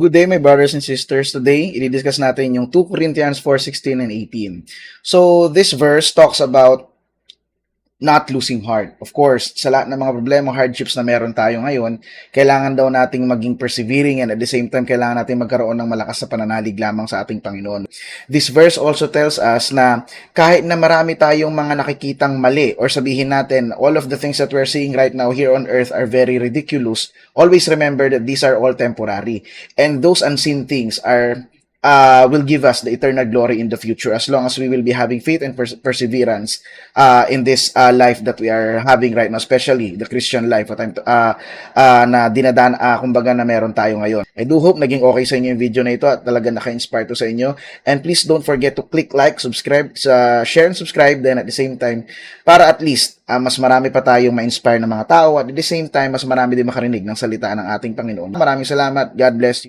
Good day, my brothers and sisters. Today, i-discuss natin yung 2 Corinthians 4:16 and 18. So, this verse talks about not losing heart. Of course, sa lahat ng mga problema, hardships na meron tayo ngayon, kailangan daw nating maging persevering and at the same time, kailangan natin magkaroon ng malakas na pananalig lamang sa ating Panginoon. This verse also tells us na kahit na marami tayong mga nakikitang mali or sabihin natin, all of the things that we're seeing right now here on earth are very ridiculous, always remember that these are all temporary. And those unseen things will give us the eternal glory in the future as long as we will be having faith and perseverance in this life that we are having right now, especially the Christian life na dinadaan, kumbaga na meron tayo ngayon. I do hope naging okay sa inyo yung video na ito at talaga naka-inspire to sa inyo. And please don't forget to click like, subscribe, share and subscribe, then at the same time, para at least mas marami pa tayong ma-inspire ng mga tao at at the same time, mas marami din makarinig ng salita ng ating Panginoon. Maraming salamat. God bless you.